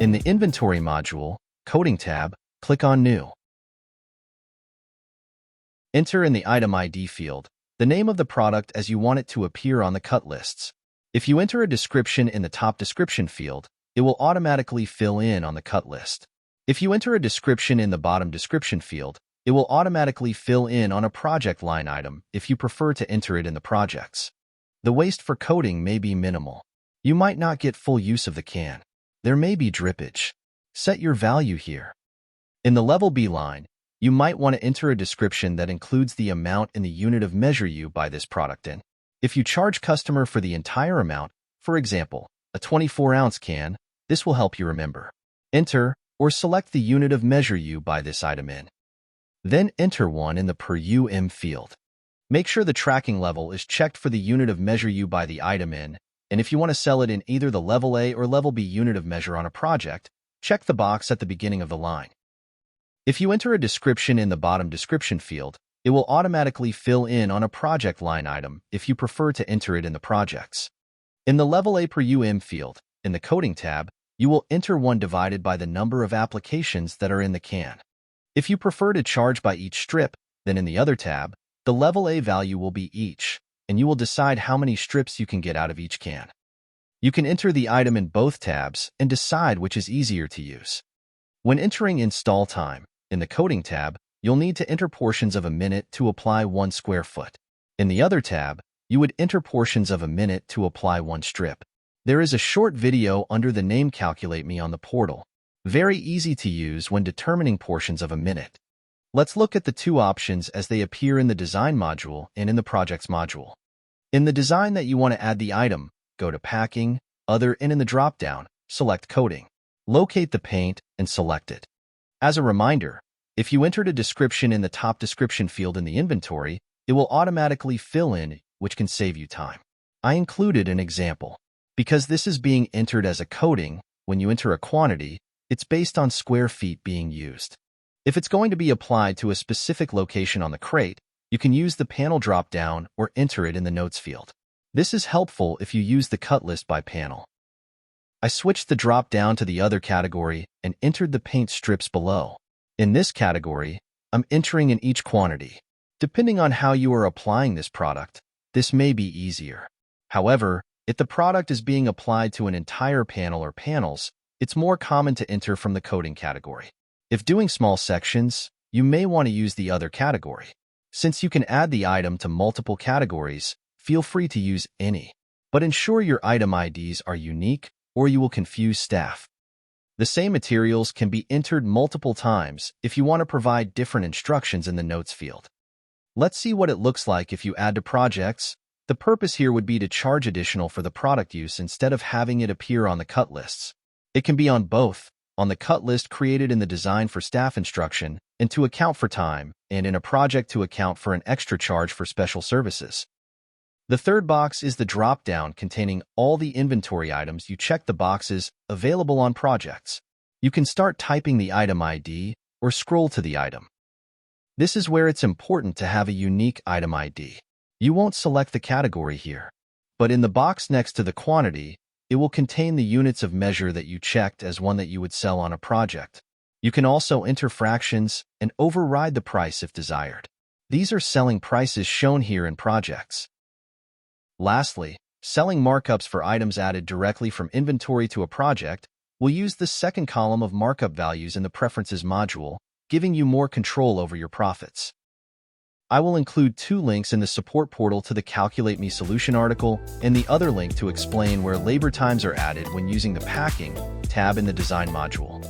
In the Inventory module, Coding tab, click on New. Enter in the Item ID field the name of the product as you want it to appear on the cut lists. If you enter a description in the top description field, it will automatically fill in on the cut list. If you enter a description in the bottom description field, it will automatically fill in on a project line item if you prefer to enter it in the projects. The waste for coding may be minimal. You might not get full use of the can. There may be drippage. Set your value here. In the Level B line, you might want to enter a description that includes the amount in the unit of measure you buy this product in. If you charge customer for the entire amount, for example, a 24-ounce can, this will help you remember. Enter or select the unit of measure you buy this item in. Then enter one in the per UM field. Make sure the tracking level is checked for the unit of measure you buy the item in, and if you want to sell it in either the Level A or Level B unit of measure on a project, check the box at the beginning of the line. If you enter a description in the bottom description field, it will automatically fill in on a project line item if you prefer to enter it in the projects. In the Level A per UM field, in the Coding tab, you will enter one divided by the number of applications that are in the can. If you prefer to charge by each strip, then in the other tab, the Level A value will be each, and you will decide how many strips you can get out of each can. You can enter the item in both tabs and decide which is easier to use. When entering install time, in the Coding tab, you'll need to enter portions of a minute to apply 1 square foot. In the other tab, you would enter portions of a minute to apply 1 strip. There is a short video under the name Calculate Me on the portal. Very easy to use when determining portions of a minute. Let's look at the two options as they appear in the Design module and in the Projects module. In the design that you want to add the item, go to Packing, Other, and in the drop-down, select Coding. Locate the paint and select it. As a reminder, if you entered a description in the top description field in the inventory, it will automatically fill in, which can save you time. I included an example. Because this is being entered as a coding, when you enter a quantity, it's based on square feet being used. If it's going to be applied to a specific location on the crate, you can use the panel drop-down or enter it in the Notes field. This is helpful if you use the cut list by panel. I switched the drop-down to the Other category and entered the paint strips below. In this category, I'm entering in each quantity. Depending on how you are applying this product, this may be easier. However, if the product is being applied to an entire panel or panels, it's more common to enter from the Coding category. If doing small sections, you may want to use the Other category. Since you can add the item to multiple categories, feel free to use any. But ensure your item IDs are unique or you will confuse staff. The same materials can be entered multiple times if you want to provide different instructions in the Notes field. Let's see what it looks like if you add to projects. The purpose here would be to charge additional for the product use instead of having it appear on the cut lists. It can be on both, on the cut list created in the Design for Staff instruction, and to account for time, and in a project to account for an extra charge for special services. The third box is the drop-down containing all the inventory items. You check the boxes available on projects. You can start typing the item ID or scroll to the item. This is where it's important to have a unique item ID. You won't select the category here, but in the box next to the quantity, it will contain the units of measure that you checked as one that you would sell on a project. You can also enter fractions and override the price if desired. These are selling prices shown here in projects. Lastly, selling markups for items added directly from inventory to a project will use the second column of markup values in the Preferences module, giving you more control over your profits. I will include 2 links in the support portal to the Calculate Me solution article and the other link to explain where labor times are added when using the Packing tab in the Design module.